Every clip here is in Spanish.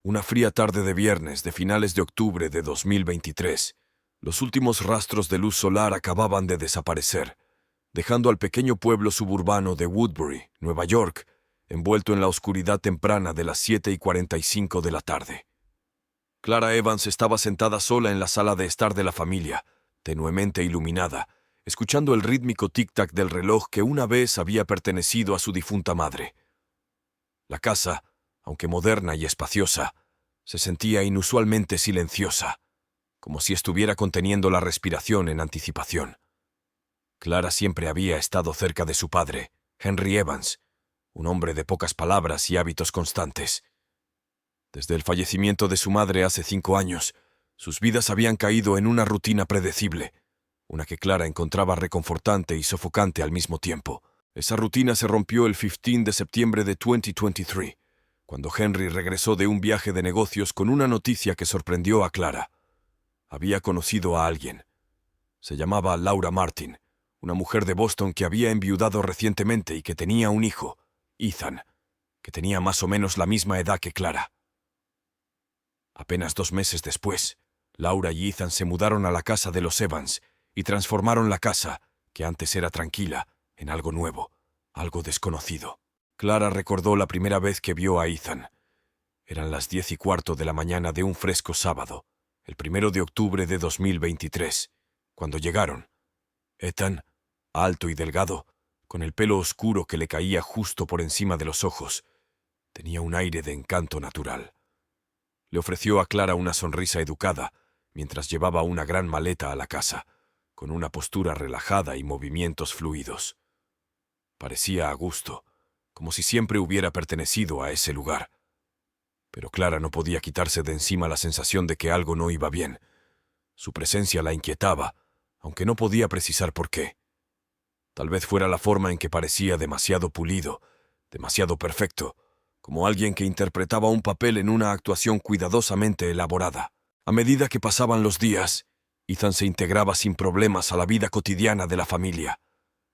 Una fría tarde de viernes de finales de octubre de 2023, los últimos rastros de luz solar acababan de desaparecer, dejando al pequeño pueblo suburbano de Woodbury, Nueva York, envuelto en la oscuridad temprana de las 7:45 de la tarde. Clara Evans estaba sentada sola en la sala de estar de la familia, tenuemente iluminada, escuchando el rítmico tic-tac del reloj que una vez había pertenecido a su difunta madre. La casa, aunque moderna y espaciosa, se sentía inusualmente silenciosa, como si estuviera conteniendo la respiración en anticipación. Clara siempre había estado cerca de su padre, Henry Evans, un hombre de pocas palabras y hábitos constantes. Desde el fallecimiento de su madre hace 5 años, sus vidas habían caído en una rutina predecible, una que Clara encontraba reconfortante y sofocante al mismo tiempo. Esa rutina se rompió el 15 de septiembre de 2023, cuando Henry regresó de un viaje de negocios con una noticia que sorprendió a Clara. Había conocido a alguien. Se llamaba Laura Martin, una mujer de Boston que había enviudado recientemente y que tenía un hijo, Ethan, que tenía más o menos la misma edad que Clara. Apenas 2 meses después, Laura y Ethan se mudaron a la casa de los Evans y transformaron la casa, que antes era tranquila, en algo nuevo, algo desconocido. Clara recordó la primera vez que vio a Ethan. Eran las 10:15 de la mañana de un fresco sábado, el 1 de octubre de 2023, cuando llegaron. Ethan, alto y delgado, con el pelo oscuro que le caía justo por encima de los ojos, tenía un aire de encanto natural. Le ofreció a Clara una sonrisa educada, mientras llevaba una gran maleta a la casa, con una postura relajada y movimientos fluidos. Parecía a gusto, como si siempre hubiera pertenecido a ese lugar. Pero Clara no podía quitarse de encima la sensación de que algo no iba bien. Su presencia la inquietaba, aunque no podía precisar por qué. Tal vez fuera la forma en que parecía demasiado pulido, demasiado perfecto, como alguien que interpretaba un papel en una actuación cuidadosamente elaborada. A medida que pasaban los días, Ethan se integraba sin problemas a la vida cotidiana de la familia.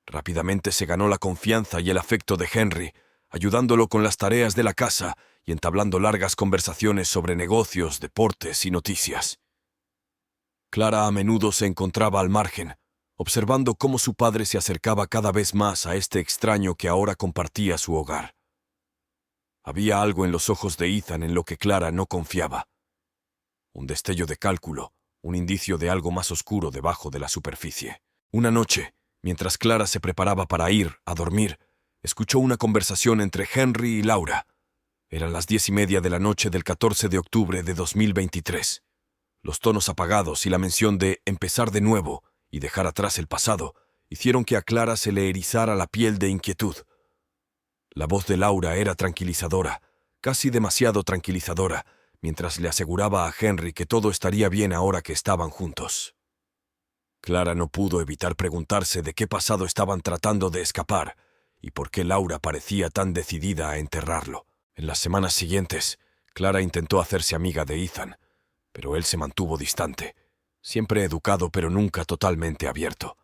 Rápidamente se ganó la confianza y el afecto de Henry, ayudándolo con las tareas de la casa y entablando largas conversaciones sobre negocios, deportes y noticias. Clara a menudo se encontraba al margen, observando cómo su padre se acercaba cada vez más a este extraño que ahora compartía su hogar. Había algo en los ojos de Ethan en lo que Clara no confiaba. Un destello de cálculo, un indicio de algo más oscuro debajo de la superficie. Una noche, mientras Clara se preparaba para ir a dormir, escuchó una conversación entre Henry y Laura. Eran las 10:30 de la noche del 14 de octubre de 2023. Los tonos apagados y la mención de empezar de nuevo y dejar atrás el pasado hicieron que a Clara se le erizara la piel de inquietud. La voz de Laura era tranquilizadora, casi demasiado tranquilizadora, mientras le aseguraba a Henry que todo estaría bien ahora que estaban juntos. Clara no pudo evitar preguntarse de qué pasado estaban tratando de escapar y por qué Laura parecía tan decidida a enterrarlo. En las semanas siguientes, Clara intentó hacerse amiga de Ethan, pero él se mantuvo distante, siempre educado pero nunca totalmente abierto.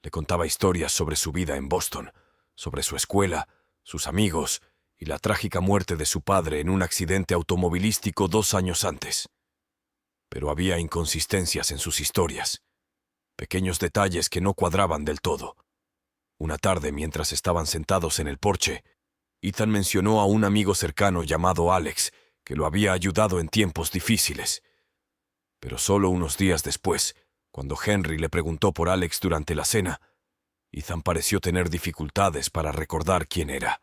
Le contaba historias sobre su vida en Boston, sobre su escuela, sus amigos y la trágica muerte de su padre en un accidente automovilístico 2 años antes. Pero había inconsistencias en sus historias, pequeños detalles que no cuadraban del todo. Una tarde, mientras estaban sentados en el porche, Ethan mencionó a un amigo cercano llamado Alex, que lo había ayudado en tiempos difíciles. Pero solo unos días después, cuando Henry le preguntó por Alex durante la cena, Ethan pareció tener dificultades para recordar quién era.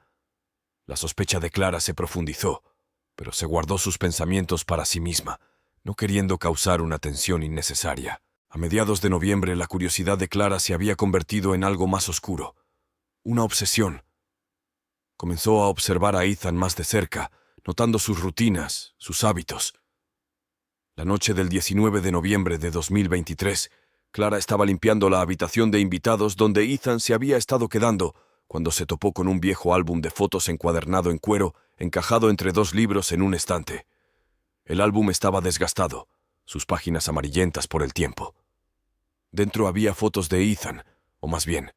La sospecha de Clara se profundizó, pero se guardó sus pensamientos para sí misma, no queriendo causar una tensión innecesaria. A mediados de noviembre, la curiosidad de Clara se había convertido en algo más oscuro, una obsesión. Comenzó a observar a Ethan más de cerca, notando sus rutinas, sus hábitos. La noche del 19 de noviembre de 2023, Clara estaba limpiando la habitación de invitados donde Ethan se había estado quedando cuando se topó con un viejo álbum de fotos encuadernado en cuero, encajado entre 2 libros en un estante. El álbum estaba desgastado, sus páginas amarillentas por el tiempo. Dentro había fotos de Ethan, o más bien,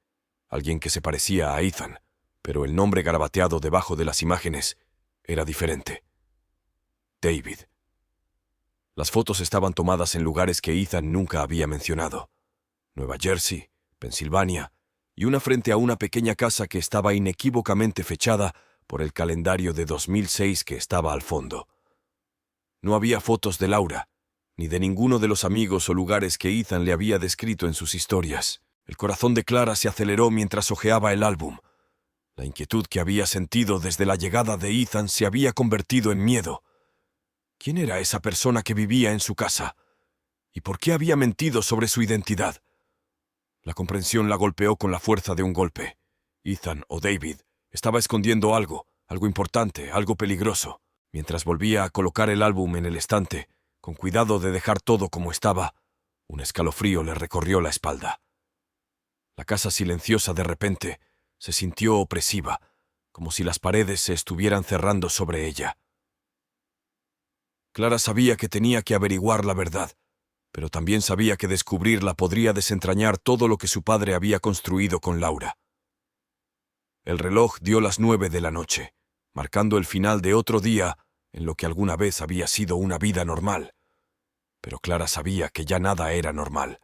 alguien que se parecía a Ethan, pero el nombre garabateado debajo de las imágenes era diferente. David. Las fotos estaban tomadas en lugares que Ethan nunca había mencionado: Nueva Jersey, Pensilvania, y una frente a una pequeña casa que estaba inequívocamente fechada por el calendario de 2006 que estaba al fondo. No había fotos de Laura, ni de ninguno de los amigos o lugares que Ethan le había descrito en sus historias. El corazón de Clara se aceleró mientras hojeaba el álbum. La inquietud que había sentido desde la llegada de Ethan se había convertido en miedo. ¿Quién era esa persona que vivía en su casa? ¿Y por qué había mentido sobre su identidad? La comprensión la golpeó con la fuerza de un golpe. Ethan o David estaba escondiendo algo importante, algo peligroso. Mientras volvía a colocar el álbum en el estante, con cuidado de dejar todo como estaba, un escalofrío le recorrió la espalda. La casa silenciosa de repente se sintió opresiva, como si las paredes se estuvieran cerrando sobre ella. Clara sabía que tenía que averiguar la verdad, pero también sabía que descubrirla podría desentrañar todo lo que su padre había construido con Laura. El reloj dio las 9 de la noche, marcando el final de otro día en lo que alguna vez había sido una vida normal. Pero Clara sabía que ya nada era normal.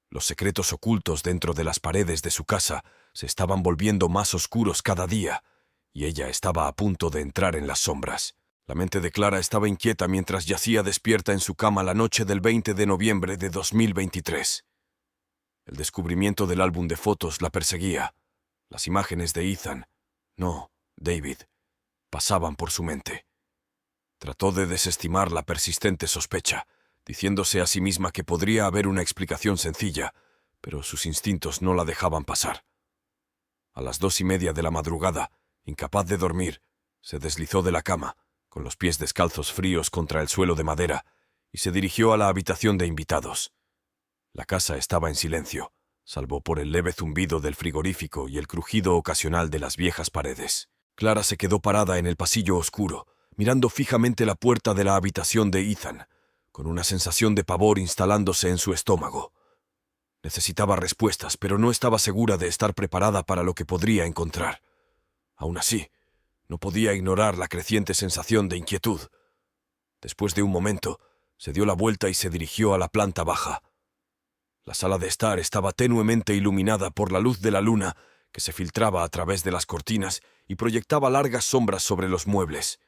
Los secretos ocultos dentro de las paredes de su casa se estaban volviendo más oscuros cada día, y ella estaba a punto de entrar en las sombras. La mente de Clara estaba inquieta mientras yacía despierta en su cama la noche del 20 de noviembre de 2023. El descubrimiento del álbum de fotos la perseguía. Las imágenes de Ethan, no, David, pasaban por su mente. Trató de desestimar la persistente sospecha, diciéndose a sí misma que podría haber una explicación sencilla, pero sus instintos no la dejaban pasar. A las 2:30 de la madrugada, incapaz de dormir, se deslizó de la cama, con los pies descalzos fríos contra el suelo de madera, y se dirigió a la habitación de invitados. La casa estaba en silencio, salvo por el leve zumbido del frigorífico y el crujido ocasional de las viejas paredes. Clara se quedó parada en el pasillo oscuro, mirando fijamente la puerta de la habitación de Ethan, con una sensación de pavor instalándose en su estómago. Necesitaba respuestas, pero no estaba segura de estar preparada para lo que podría encontrar. Aún así, no podía ignorar la creciente sensación de inquietud. Después de un momento, se dio la vuelta y se dirigió a la planta baja. La sala de estar estaba tenuemente iluminada por la luz de la luna que se filtraba a través de las cortinas y proyectaba largas sombras sobre los muebles.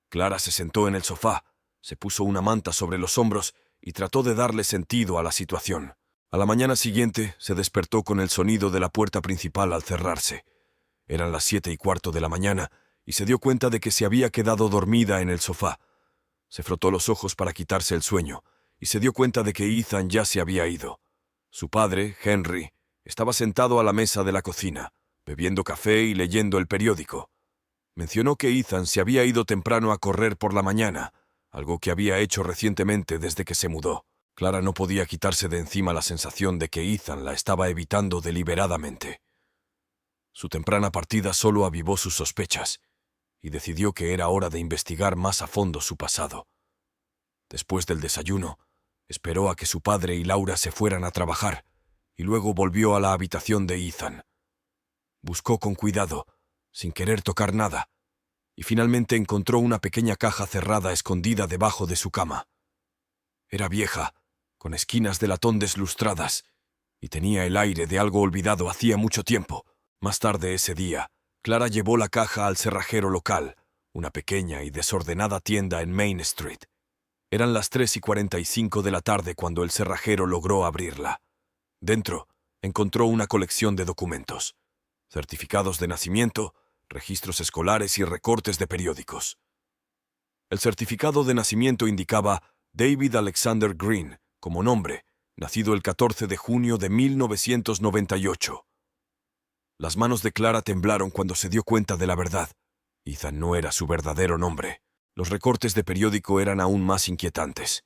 Clara se sentó en el sofá, se puso una manta sobre los hombros y trató de darle sentido a la situación. A la mañana siguiente se despertó con el sonido de la puerta principal al cerrarse. Eran las 7:15 de la mañana y se dio cuenta de que se había quedado dormida en el sofá. Se frotó los ojos para quitarse el sueño y se dio cuenta de que Ethan ya se había ido. Su padre, Henry, estaba sentado a la mesa de la cocina, bebiendo café y leyendo el periódico. Mencionó que Ethan se había ido temprano a correr por la mañana, algo que había hecho recientemente desde que se mudó. Clara no podía quitarse de encima la sensación de que Ethan la estaba evitando deliberadamente. Su temprana partida solo avivó sus sospechas, y decidió que era hora de investigar más a fondo su pasado. Después del desayuno, esperó a que su padre y Laura se fueran a trabajar, y luego volvió a la habitación de Ethan. Buscó con cuidado, sin querer tocar nada, y finalmente encontró una pequeña caja cerrada escondida debajo de su cama. Era vieja, con esquinas de latón deslustradas, y tenía el aire de algo olvidado hacía mucho tiempo. Más tarde ese día, Clara llevó la caja al cerrajero local, una pequeña y desordenada tienda en Main Street. Eran las 3:45 de la tarde cuando el cerrajero logró abrirla. Dentro, encontró una colección de documentos: certificados de nacimiento, registros escolares y recortes de periódicos. El certificado de nacimiento indicaba David Alexander Green como nombre, nacido el 14 de junio de 1998. Las manos de Clara temblaron cuando se dio cuenta de la verdad. Ethan no era su verdadero nombre. Los recortes de periódico eran aún más inquietantes.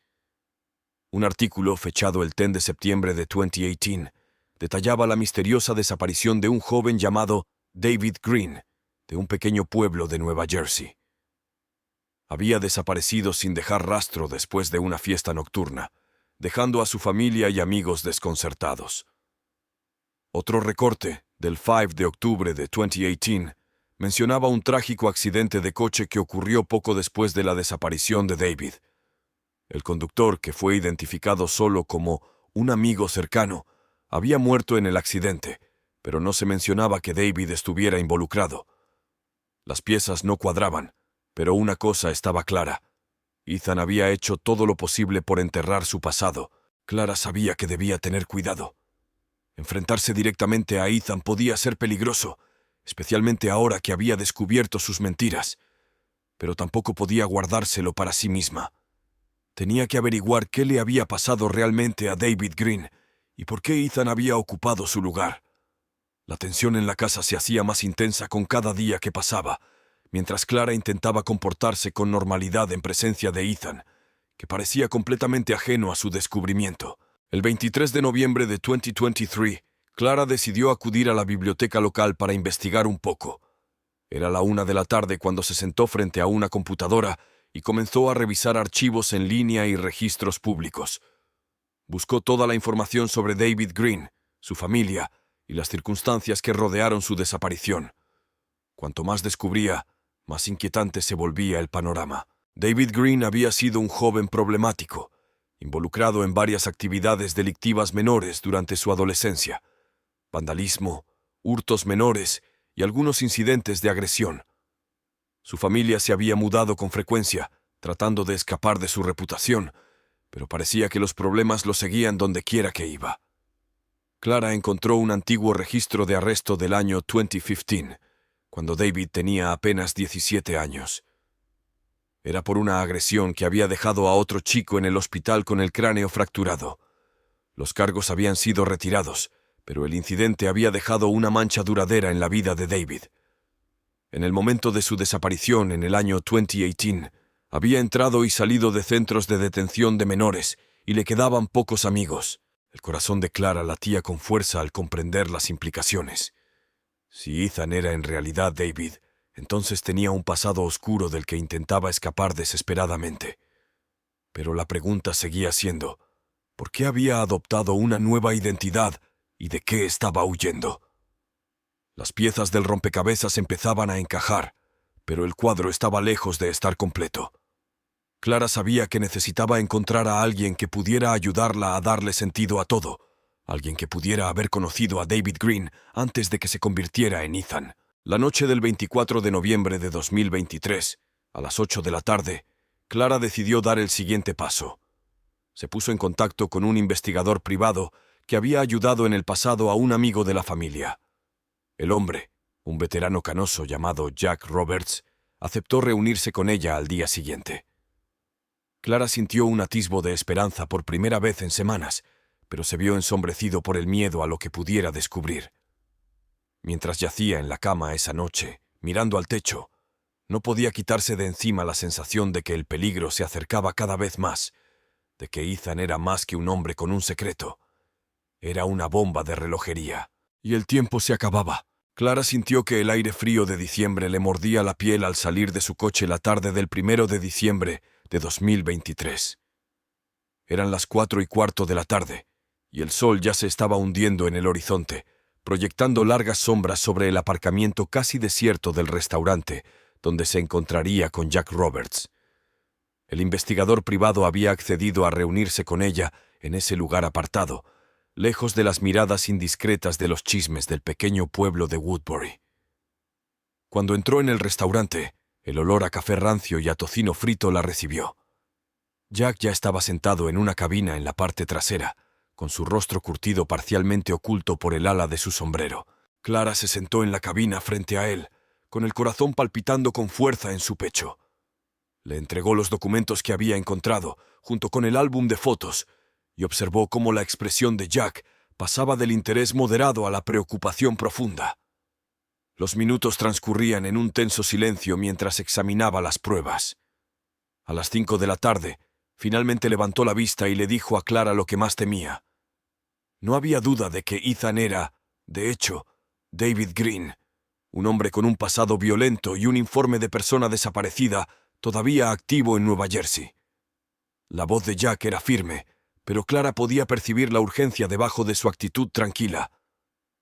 Un artículo fechado el 10 de septiembre de 2018 detallaba la misteriosa desaparición de un joven llamado David Green, de un pequeño pueblo de Nueva Jersey. Había desaparecido sin dejar rastro después de una fiesta nocturna, dejando a su familia y amigos desconcertados. Otro recorte, del 5 de octubre de 2018, mencionaba un trágico accidente de coche que ocurrió poco después de la desaparición de David. El conductor, que fue identificado solo como un amigo cercano, había muerto en el accidente, pero no se mencionaba que David estuviera involucrado. Las piezas no cuadraban, pero una cosa estaba clara. Ethan había hecho todo lo posible por enterrar su pasado. Clara sabía que debía tener cuidado. Enfrentarse directamente a Ethan podía ser peligroso, especialmente ahora que había descubierto sus mentiras, pero tampoco podía guardárselo para sí misma. Tenía que averiguar qué le había pasado realmente a David Green y por qué Ethan había ocupado su lugar. La tensión en la casa se hacía más intensa con cada día que pasaba, mientras Clara intentaba comportarse con normalidad en presencia de Ethan, que parecía completamente ajeno a su descubrimiento. El 23 de noviembre de 2023, Clara decidió acudir a la biblioteca local para investigar un poco. Era la 1 de la tarde cuando se sentó frente a una computadora y comenzó a revisar archivos en línea y registros públicos. Buscó toda la información sobre David Green, su familia y las circunstancias que rodearon su desaparición. Cuanto más descubría, más inquietante se volvía el panorama. David Green había sido un joven problemático, involucrado en varias actividades delictivas menores durante su adolescencia: vandalismo, hurtos menores y algunos incidentes de agresión. Su familia se había mudado con frecuencia, tratando de escapar de su reputación, pero parecía que los problemas lo seguían donde quiera que iba. Clara encontró un antiguo registro de arresto del año 2015, cuando David tenía apenas 17 años. Era por una agresión que había dejado a otro chico en el hospital con el cráneo fracturado. Los cargos habían sido retirados, pero el incidente había dejado una mancha duradera en la vida de David. En el momento de su desaparición en el año 2018, había entrado y salido de centros de detención de menores y le quedaban pocos amigos. El corazón de Clara latía con fuerza al comprender las implicaciones. Si Ethan era en realidad David, entonces tenía un pasado oscuro del que intentaba escapar desesperadamente. Pero la pregunta seguía siendo: ¿por qué había adoptado una nueva identidad y de qué estaba huyendo? Las piezas del rompecabezas empezaban a encajar, pero el cuadro estaba lejos de estar completo. Clara sabía que necesitaba encontrar a alguien que pudiera ayudarla a darle sentido a todo, alguien que pudiera haber conocido a David Green antes de que se convirtiera en Ethan. La noche del 24 de noviembre de 2023, a las 8 de la tarde, Clara decidió dar el siguiente paso. Se puso en contacto con un investigador privado que había ayudado en el pasado a un amigo de la familia. El hombre, un veterano canoso llamado Jack Roberts, aceptó reunirse con ella al día siguiente. Clara sintió un atisbo de esperanza por primera vez en semanas, pero se vio ensombrecido por el miedo a lo que pudiera descubrir. Mientras yacía en la cama esa noche, mirando al techo, no podía quitarse de encima la sensación de que el peligro se acercaba cada vez más, de que Ethan era más que un hombre con un secreto. Era una bomba de relojería. Y el tiempo se acababa. Clara sintió que el aire frío de diciembre le mordía la piel al salir de su coche la tarde del 1 de diciembre de 2023. Eran las 4:15 de la tarde, y el sol ya se estaba hundiendo en el horizonte, proyectando largas sombras sobre el aparcamiento casi desierto del restaurante, donde se encontraría con Jack Roberts. El investigador privado había accedido a reunirse con ella en ese lugar apartado, lejos de las miradas indiscretas de los chismes del pequeño pueblo de Woodbury. Cuando entró en el restaurante, el olor a café rancio y a tocino frito la recibió. Jack ya estaba sentado en una cabina en la parte trasera, con su rostro curtido parcialmente oculto por el ala de su sombrero. Clara se sentó en la cabina frente a él, con el corazón palpitando con fuerza en su pecho. Le entregó los documentos que había encontrado, junto con el álbum de fotos, y observó cómo la expresión de Jack pasaba del interés moderado a la preocupación profunda. Los minutos transcurrían en un tenso silencio mientras examinaba las pruebas. A las 5 de la tarde, finalmente levantó la vista y le dijo a Clara lo que más temía. No había duda de que Ethan era, de hecho, David Green, un hombre con un pasado violento y un informe de persona desaparecida todavía activo en Nueva Jersey. La voz de Jack era firme, pero Clara podía percibir la urgencia debajo de su actitud tranquila.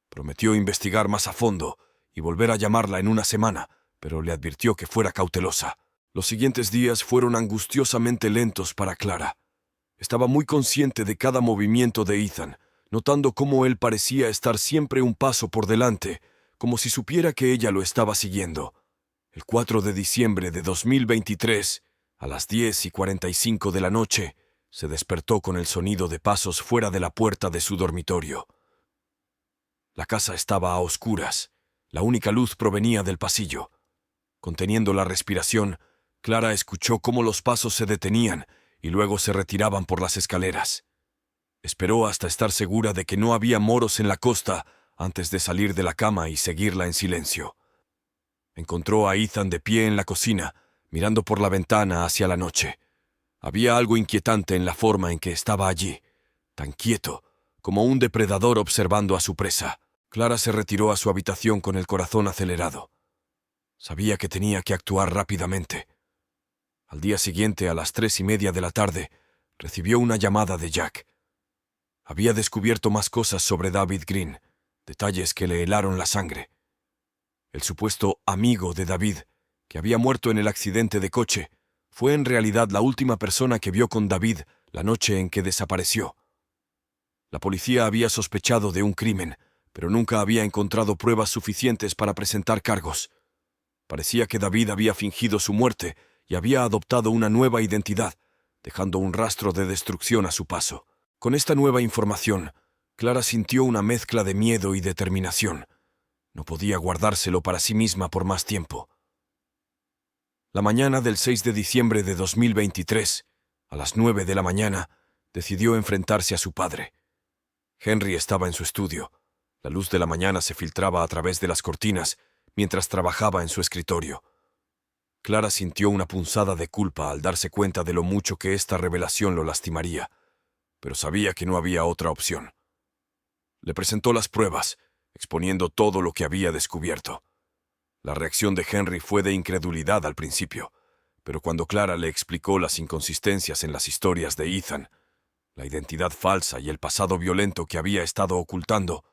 Prometió investigar más a fondo y volver a llamarla en una semana, pero le advirtió que fuera cautelosa. Los siguientes días fueron angustiosamente lentos para Clara. Estaba muy consciente de cada movimiento de Ethan, notando cómo él parecía estar siempre un paso por delante, como si supiera que ella lo estaba siguiendo. El 4 de diciembre de 2023, a las 10:45 de la noche, se despertó con el sonido de pasos fuera de la puerta de su dormitorio. La casa estaba a oscuras. La única luz provenía del pasillo. Conteniendo la respiración, Clara escuchó cómo los pasos se detenían y luego se retiraban por las escaleras. Esperó hasta estar segura de que no había moros en la costa antes de salir de la cama y seguirla en silencio. Encontró a Ethan de pie en la cocina, mirando por la ventana hacia la noche. Había algo inquietante en la forma en que estaba allí, tan quieto, como un depredador observando a su presa. Clara se retiró a su habitación con el corazón acelerado. Sabía que tenía que actuar rápidamente. Al día siguiente, a las 3:30 de la tarde, recibió una llamada de Jack. Había descubierto más cosas sobre David Green, detalles que le helaron la sangre. El supuesto amigo de David, que había muerto en el accidente de coche, fue en realidad la última persona que vio con David la noche en que desapareció. La policía había sospechado de un crimen, pero nunca había encontrado pruebas suficientes para presentar cargos. Parecía que David había fingido su muerte y había adoptado una nueva identidad, dejando un rastro de destrucción a su paso. Con esta nueva información, Clara sintió una mezcla de miedo y determinación. No podía guardárselo para sí misma por más tiempo. La mañana del 6 de diciembre de 2023, a las 9 de la mañana, decidió enfrentarse a su padre. Henry estaba en su estudio. La luz de la mañana se filtraba a través de las cortinas mientras trabajaba en su escritorio. Clara sintió una punzada de culpa al darse cuenta de lo mucho que esta revelación lo lastimaría, pero sabía que no había otra opción. Le presentó las pruebas, exponiendo todo lo que había descubierto. La reacción de Henry fue de incredulidad al principio, pero cuando Clara le explicó las inconsistencias en las historias de Ethan, la identidad falsa y el pasado violento que había estado ocultando,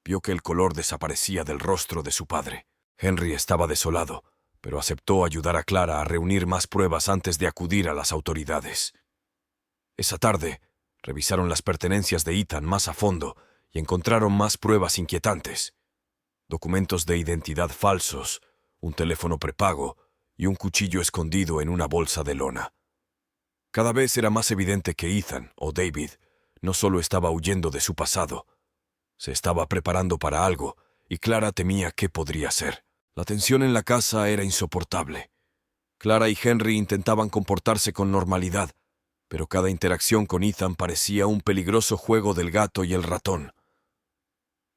vio que el color desaparecía del rostro de su padre. Henry estaba desolado, pero aceptó ayudar a Clara a reunir más pruebas antes de acudir a las autoridades. Esa tarde, revisaron las pertenencias de Ethan más a fondo y encontraron más pruebas inquietantes. Documentos de identidad falsos, un teléfono prepago y un cuchillo escondido en una bolsa de lona. Cada vez era más evidente que Ethan, o David, no solo estaba huyendo de su pasado, se estaba preparando para algo, y Clara temía qué podría ser. La tensión en la casa era insoportable. Clara y Henry intentaban comportarse con normalidad, pero cada interacción con Ethan parecía un peligroso juego del gato y el ratón.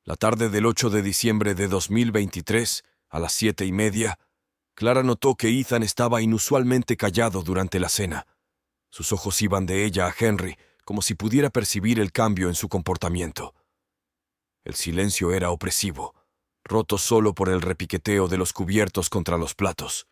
La tarde del 8 de diciembre de 2023, a las 7:30, Clara notó que Ethan estaba inusualmente callado durante la cena. Sus ojos iban de ella a Henry, como si pudiera percibir el cambio en su comportamiento. El silencio era opresivo, roto solo por el repiqueteo de los cubiertos contra los platos.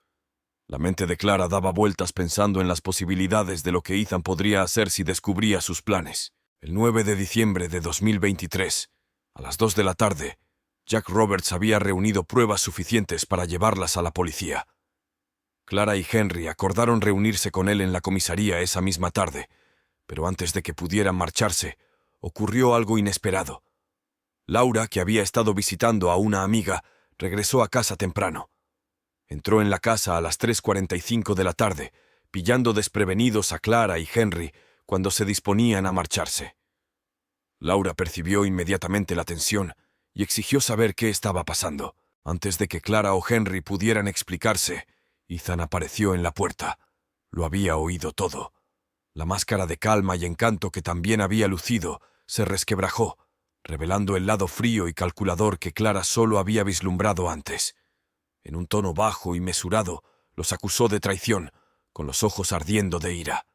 La mente de Clara daba vueltas pensando en las posibilidades de lo que Ethan podría hacer si descubría sus planes. El 9 de diciembre de 2023, a las 2 de la tarde, Jack Roberts había reunido pruebas suficientes para llevarlas a la policía. Clara y Henry acordaron reunirse con él en la comisaría esa misma tarde, pero antes de que pudieran marcharse, ocurrió algo inesperado. Laura, que había estado visitando a una amiga, regresó a casa temprano. Entró en la casa a las 3:45 de la tarde, pillando desprevenidos a Clara y Henry cuando se disponían a marcharse. Laura percibió inmediatamente la tensión y exigió saber qué estaba pasando. Antes de que Clara o Henry pudieran explicarse, Ethan apareció en la puerta. Lo había oído todo. La máscara de calma y encanto que también había lucido se resquebrajó, revelando el lado frío y calculador que Clara solo había vislumbrado antes. En un tono bajo y mesurado, los acusó de traición, con los ojos ardiendo de ira.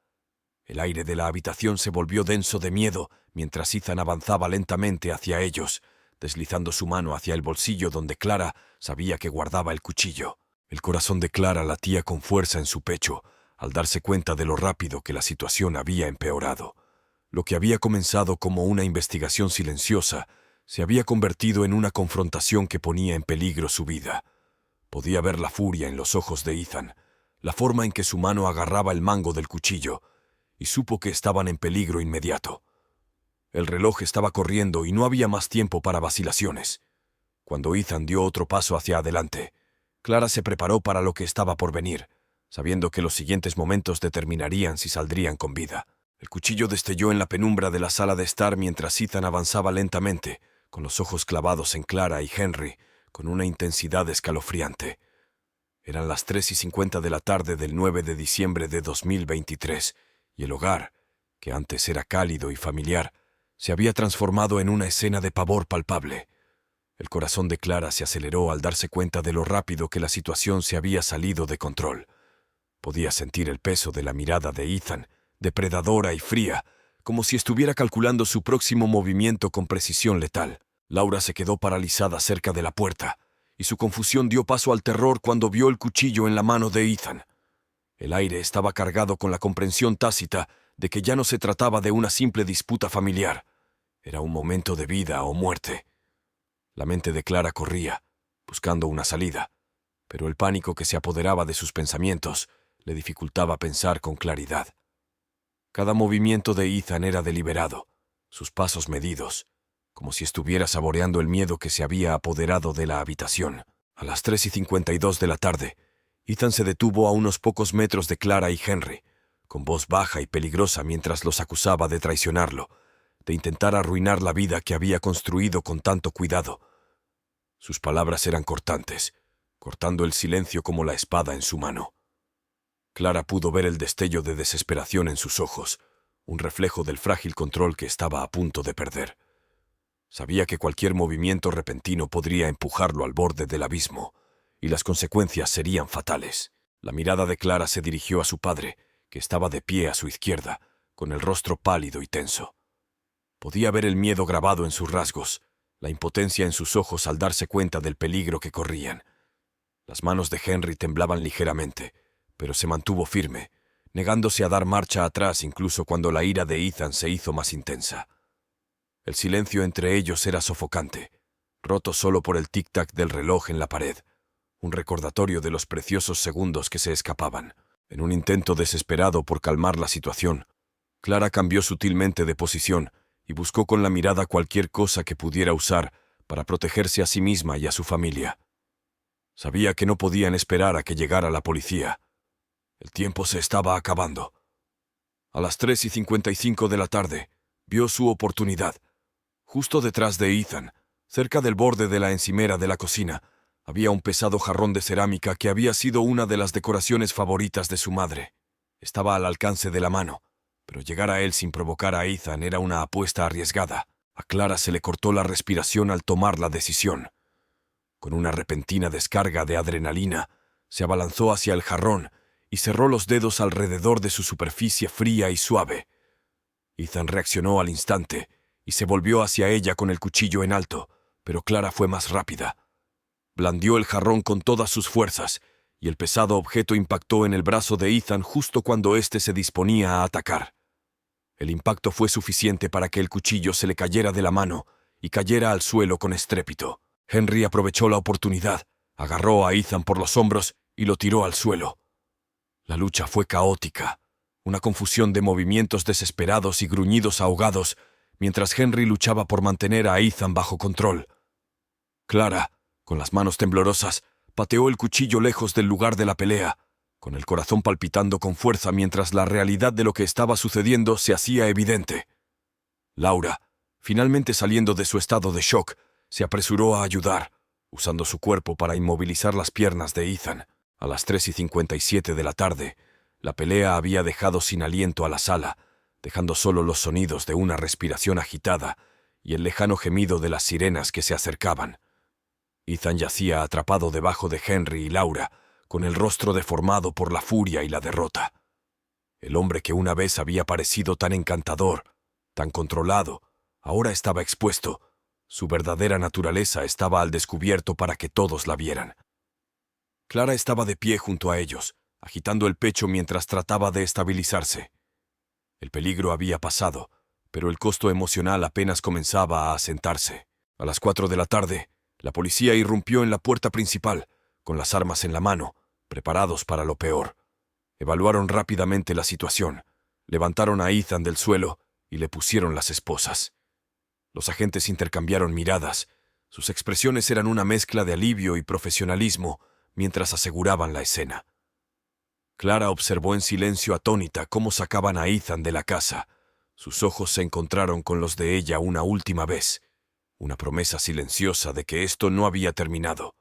El aire de la habitación se volvió denso de miedo mientras Ethan avanzaba lentamente hacia ellos, deslizando su mano hacia el bolsillo donde Clara sabía que guardaba el cuchillo. El corazón de Clara latía con fuerza en su pecho al darse cuenta de lo rápido que la situación había empeorado. Lo que había comenzado como una investigación silenciosa se había convertido en una confrontación que ponía en peligro su vida. Podía ver la furia en los ojos de Ethan, la forma en que su mano agarraba el mango del cuchillo, y supo que estaban en peligro inmediato. El reloj estaba corriendo y no había más tiempo para vacilaciones. Cuando Ethan dio otro paso hacia adelante, Clara se preparó para lo que estaba por venir, sabiendo que los siguientes momentos determinarían si saldrían con vida. El cuchillo destelló en la penumbra de la sala de estar mientras Ethan avanzaba lentamente, con los ojos clavados en Clara y Henry, con una intensidad escalofriante. Eran las 3:50 de la tarde del 9 de diciembre de 2023, y el hogar, que antes era cálido y familiar, se había transformado en una escena de pavor palpable. El corazón de Clara se aceleró al darse cuenta de lo rápido que la situación se había salido de control. Podía sentir el peso de la mirada de Ethan, depredadora y fría, como si estuviera calculando su próximo movimiento con precisión letal. Laura se quedó paralizada cerca de la puerta, y su confusión dio paso al terror cuando vio el cuchillo en la mano de Ethan. El aire estaba cargado con la comprensión tácita de que ya no se trataba de una simple disputa familiar. Era un momento de vida o muerte. La mente de Clara corría, buscando una salida, pero el pánico que se apoderaba de sus pensamientos le dificultaba pensar con claridad. Cada movimiento de Ethan era deliberado, sus pasos medidos, como si estuviera saboreando el miedo que se había apoderado de la habitación. A las 3:52 de la tarde, Ethan se detuvo a unos pocos metros de Clara y Henry, con voz baja y peligrosa mientras los acusaba de traicionarlo, de intentar arruinar la vida que había construido con tanto cuidado. Sus palabras eran cortantes, cortando el silencio como la espada en su mano. Clara pudo ver el destello de desesperación en sus ojos, un reflejo del frágil control que estaba a punto de perder. Sabía que cualquier movimiento repentino podría empujarlo al borde del abismo, y las consecuencias serían fatales. La mirada de Clara se dirigió a su padre, que estaba de pie a su izquierda, con el rostro pálido y tenso. Podía ver el miedo grabado en sus rasgos, la impotencia en sus ojos al darse cuenta del peligro que corrían. Las manos de Henry temblaban ligeramente, pero se mantuvo firme, negándose a dar marcha atrás incluso cuando la ira de Ethan se hizo más intensa. El silencio entre ellos era sofocante, roto solo por el tic-tac del reloj en la pared, un recordatorio de los preciosos segundos que se escapaban. En un intento desesperado por calmar la situación, Clara cambió sutilmente de posición y buscó con la mirada cualquier cosa que pudiera usar para protegerse a sí misma y a su familia. Sabía que no podían esperar a que llegara la policía. El tiempo se estaba acabando. A las 3:55 de la tarde, vio su oportunidad. Justo detrás de Ethan, cerca del borde de la encimera de la cocina, había un pesado jarrón de cerámica que había sido una de las decoraciones favoritas de su madre. Estaba al alcance de la mano, pero llegar a él sin provocar a Ethan era una apuesta arriesgada. A Clara se le cortó la respiración al tomar la decisión. Con una repentina descarga de adrenalina, se abalanzó hacia el jarrón y cerró los dedos alrededor de su superficie fría y suave. Ethan reaccionó al instante y se volvió hacia ella con el cuchillo en alto, pero Clara fue más rápida. Blandió el jarrón con todas sus fuerzas, y el pesado objeto impactó en el brazo de Ethan justo cuando éste se disponía a atacar. El impacto fue suficiente para que el cuchillo se le cayera de la mano y cayera al suelo con estrépito. Henry aprovechó la oportunidad, agarró a Ethan por los hombros y lo tiró al suelo. La lucha fue caótica, una confusión de movimientos desesperados y gruñidos ahogados, mientras Henry luchaba por mantener a Ethan bajo control. Clara, con las manos temblorosas, pateó el cuchillo lejos del lugar de la pelea, con el corazón palpitando con fuerza mientras la realidad de lo que estaba sucediendo se hacía evidente. Laura, finalmente saliendo de su estado de shock, se apresuró a ayudar, usando su cuerpo para inmovilizar las piernas de Ethan. A las 3:57 de la tarde, la pelea había dejado sin aliento a la sala, dejando solo los sonidos de una respiración agitada y el lejano gemido de las sirenas que se acercaban. Ethan yacía atrapado debajo de Henry y Laura, con el rostro deformado por la furia y la derrota. El hombre que una vez había parecido tan encantador, tan controlado, ahora estaba expuesto. Su verdadera naturaleza estaba al descubierto para que todos la vieran. Clara estaba de pie junto a ellos, agitando el pecho mientras trataba de estabilizarse. El peligro había pasado, pero el costo emocional apenas comenzaba a asentarse. A las 4 de la tarde, la policía irrumpió en la puerta principal, con las armas en la mano, preparados para lo peor. Evaluaron rápidamente la situación, levantaron a Ethan del suelo y le pusieron las esposas. Los agentes intercambiaron miradas. Sus expresiones eran una mezcla de alivio y profesionalismo mientras aseguraban la escena. Clara observó en silencio atónita cómo sacaban a Ethan de la casa. Sus ojos se encontraron con los de ella una última vez, una promesa silenciosa de que esto no había terminado,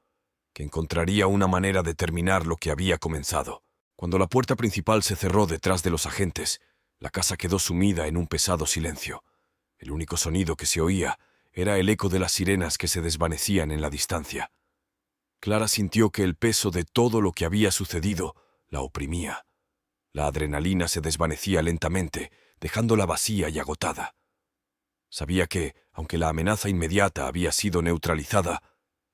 que encontraría una manera de terminar lo que había comenzado. Cuando la puerta principal se cerró detrás de los agentes, la casa quedó sumida en un pesado silencio. El único sonido que se oía era el eco de las sirenas que se desvanecían en la distancia. Clara sintió que el peso de todo lo que había sucedido la oprimía. La adrenalina se desvanecía lentamente, dejándola vacía y agotada. Sabía que, aunque la amenaza inmediata había sido neutralizada,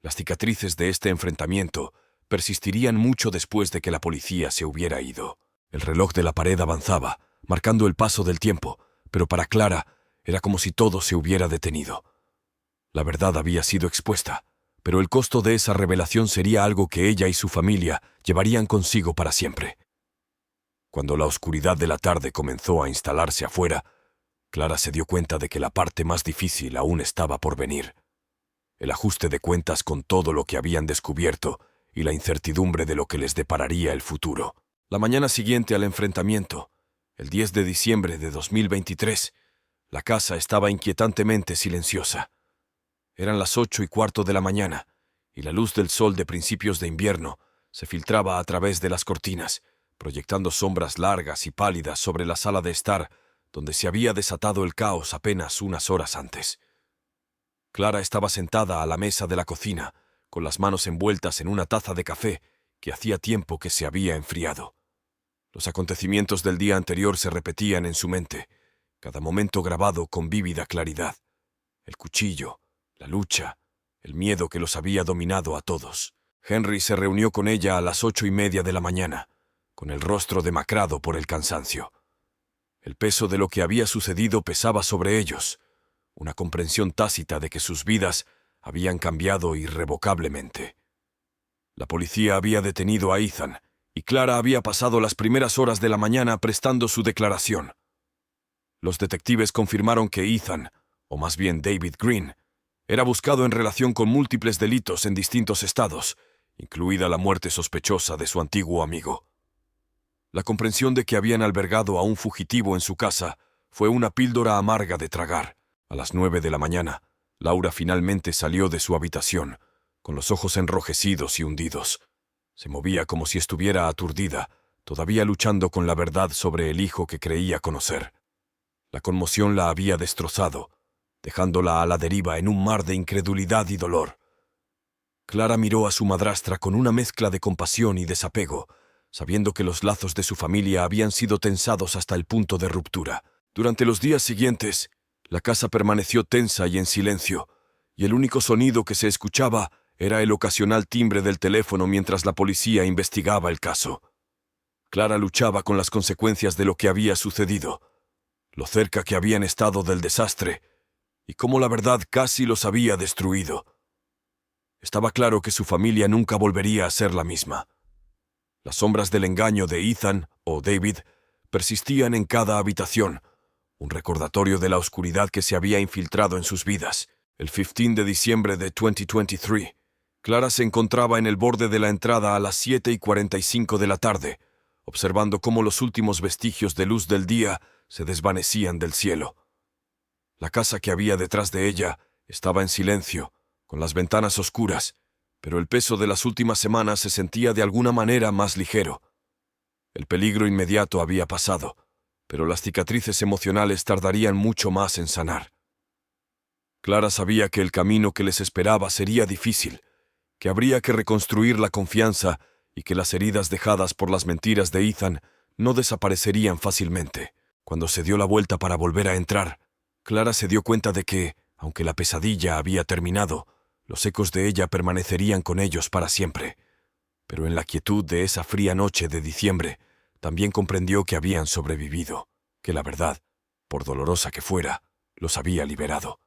las cicatrices de este enfrentamiento persistirían mucho después de que la policía se hubiera ido. El reloj de la pared avanzaba, marcando el paso del tiempo, pero para Clara era como si todo se hubiera detenido. La verdad había sido expuesta, pero el costo de esa revelación sería algo que ella y su familia llevarían consigo para siempre. Cuando la oscuridad de la tarde comenzó a instalarse afuera, Clara se dio cuenta de que la parte más difícil aún estaba por venir. El ajuste de cuentas con todo lo que habían descubierto y la incertidumbre de lo que les depararía el futuro. La mañana siguiente al enfrentamiento, el 10 de diciembre de 2023, la casa estaba inquietantemente silenciosa. Eran las 8:15 de la mañana, y la luz del sol de principios de invierno se filtraba a través de las cortinas, proyectando sombras largas y pálidas sobre la sala de estar, donde se había desatado el caos apenas unas horas antes. Clara estaba sentada a la mesa de la cocina, con las manos envueltas en una taza de café que hacía tiempo que se había enfriado. Los acontecimientos del día anterior se repetían en su mente, cada momento grabado con vívida claridad. El cuchillo, la lucha, el miedo que los había dominado a todos. Henry se reunió con ella a las 8:30 de la mañana, con el rostro demacrado por el cansancio. El peso de lo que había sucedido pesaba sobre ellos, una comprensión tácita de que sus vidas habían cambiado irrevocablemente. La policía había detenido a Ethan, y Clara había pasado las primeras horas de la mañana prestando su declaración. Los detectives confirmaron que Ethan, o más bien David Green, era buscado en relación con múltiples delitos en distintos estados, incluida la muerte sospechosa de su antiguo amigo. La comprensión de que habían albergado a un fugitivo en su casa fue una píldora amarga de tragar. A las 9 de la mañana, Laura finalmente salió de su habitación, con los ojos enrojecidos y hundidos. Se movía como si estuviera aturdida, todavía luchando con la verdad sobre el hijo que creía conocer. La conmoción la había destrozado, dejándola a la deriva en un mar de incredulidad y dolor. Clara miró a su madrastra con una mezcla de compasión y desapego, sabiendo que los lazos de su familia habían sido tensados hasta el punto de ruptura. Durante los días siguientes, la casa permaneció tensa y en silencio, y el único sonido que se escuchaba era el ocasional timbre del teléfono mientras la policía investigaba el caso. Clara luchaba con las consecuencias de lo que había sucedido, lo cerca que habían estado del desastre, y cómo la verdad casi los había destruido. Estaba claro que su familia nunca volvería a ser la misma. Las sombras del engaño de Ethan, o David, persistían en cada habitación, un recordatorio de la oscuridad que se había infiltrado en sus vidas. El 15 de diciembre de 2023, Clara se encontraba en el borde de la entrada a las 7:45 de la tarde, observando cómo los últimos vestigios de luz del día se desvanecían del cielo. La casa que había detrás de ella estaba en silencio, con las ventanas oscuras, pero el peso de las últimas semanas se sentía de alguna manera más ligero. El peligro inmediato había pasado, pero las cicatrices emocionales tardarían mucho más en sanar. Clara sabía que el camino que les esperaba sería difícil, que habría que reconstruir la confianza y que las heridas dejadas por las mentiras de Ethan no desaparecerían fácilmente. Cuando se dio la vuelta para volver a entrar, Clara se dio cuenta de que, aunque la pesadilla había terminado, los ecos de ella permanecerían con ellos para siempre. Pero en la quietud de esa fría noche de diciembre, también comprendió que habían sobrevivido, que la verdad, por dolorosa que fuera, los había liberado.